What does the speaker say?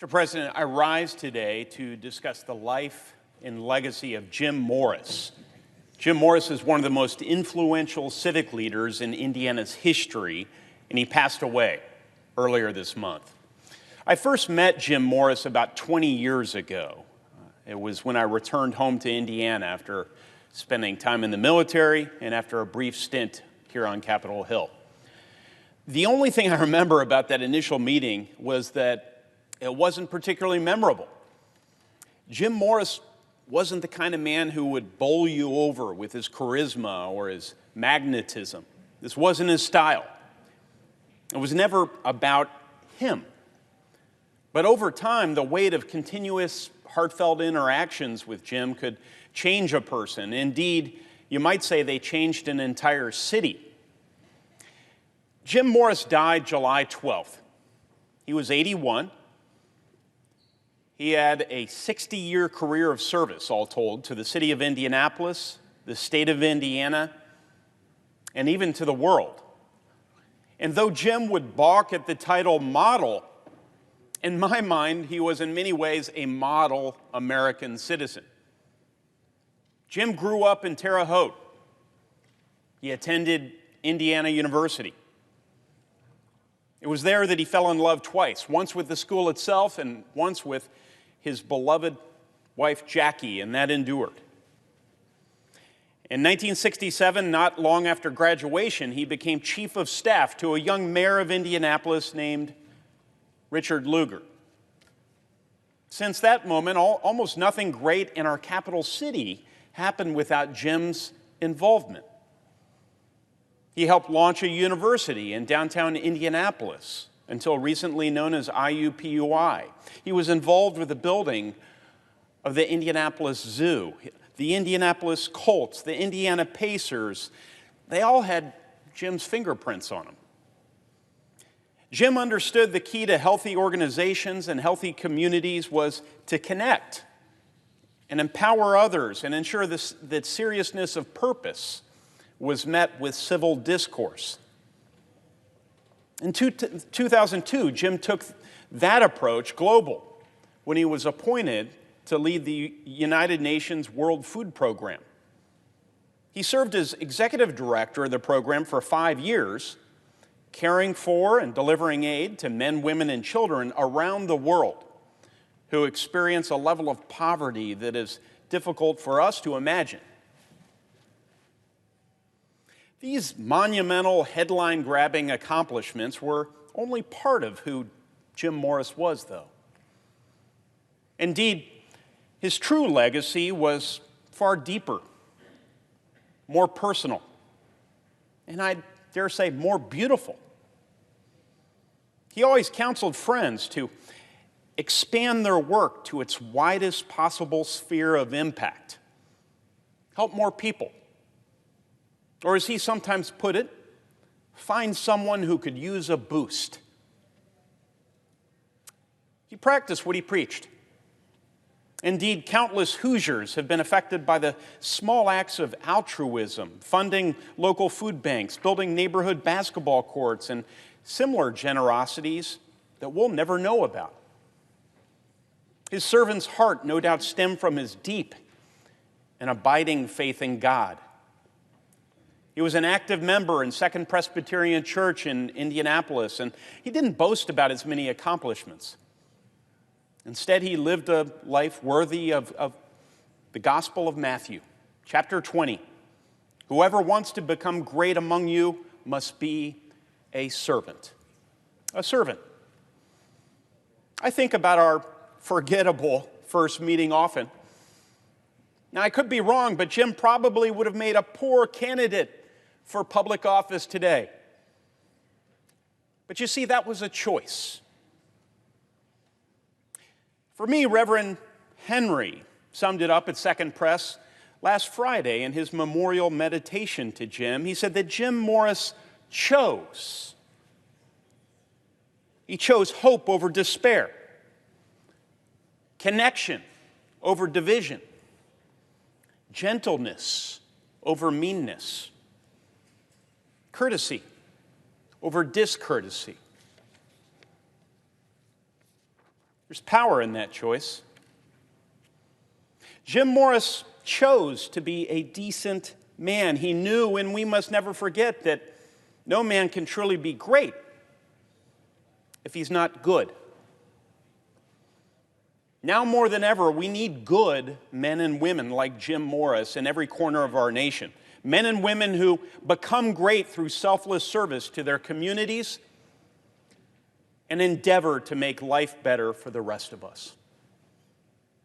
Mr. President, I rise today to discuss the life and legacy of Jim Morris. Jim Morris is one of the most influential civic leaders in Indiana's history, and he passed away earlier this month. I first met Jim Morris about 20 years ago. It was when I returned home to Indiana after spending time in the military and after a brief stint here on Capitol Hill. The only thing I remember about that initial meeting was that it wasn't particularly memorable. Jim Morris wasn't the kind of man who would bowl you over with his charisma or his magnetism. This wasn't his style. It was never about him. But over time, the weight of continuous, heartfelt interactions with Jim could change a person. Indeed, you might say they changed an entire city. Jim Morris died July 12th. He was 81. He had a 60-year career of service, all told, to the city of Indianapolis, the state of Indiana, and even to the world. And though Jim would balk at the title model, in my mind, he was in many ways a model American citizen. Jim grew up in Terre Haute. He attended Indiana University. It was there that he fell in love twice, once with the school itself and once with his beloved wife, Jackie, and that endured. In 1967, not long after graduation, he became chief of staff to a young mayor of Indianapolis named Richard Lugar. Since that moment, almost nothing great in our capital city happened without Jim's involvement. He helped launch a university in downtown Indianapolis, until recently known as IUPUI. He was involved with the building of the Indianapolis Zoo, the Indianapolis Colts, the Indiana Pacers. They all had Jim's fingerprints on them. Jim understood the key to healthy organizations and healthy communities was to connect and empower others and ensure that seriousness of purpose was met with civil discourse. In 2002, Jim took that approach global when he was appointed to lead the United Nations World Food Program. He served as executive director of the program for 5 years, caring for and delivering aid to men, women, and children around the world who experience a level of poverty that is difficult for us to imagine. These monumental, headline-grabbing accomplishments were only part of who Jim Morris was, though. Indeed, his true legacy was far deeper, more personal, and I dare say more beautiful. He always counseled friends to expand their work to its widest possible sphere of impact, help more people. Or as he sometimes put it, find someone who could use a boost. He practiced what he preached. Indeed, countless Hoosiers have been affected by the small acts of altruism, funding local food banks, building neighborhood basketball courts, and similar generosities that we'll never know about. His servant's heart no doubt stemmed from his deep and abiding faith in God. He was an active member in Second Presbyterian Church in Indianapolis, and he didn't boast about his many accomplishments. Instead, he lived a life worthy of the Gospel of Matthew, chapter 20. Whoever wants to become great among you must be a servant. A servant. I think about our forgettable first meeting often. Now, I could be wrong, but Jim probably would have made a poor candidate for public office today. But you see, that was a choice. For me, Reverend Henry summed it up at Second Press last Friday in his memorial meditation to Jim. He said that Jim Morris chose. He chose hope over despair, connection over division, gentleness over meanness, courtesy over discourtesy. There's power in that choice. Jim Morris chose to be a decent man. He knew, and we must never forget, that no man can truly be great if he's not good. Now more than ever, we need good men and women like Jim Morris in every corner of our nation. Men and women who become great through selfless service to their communities and endeavor to make life better for the rest of us.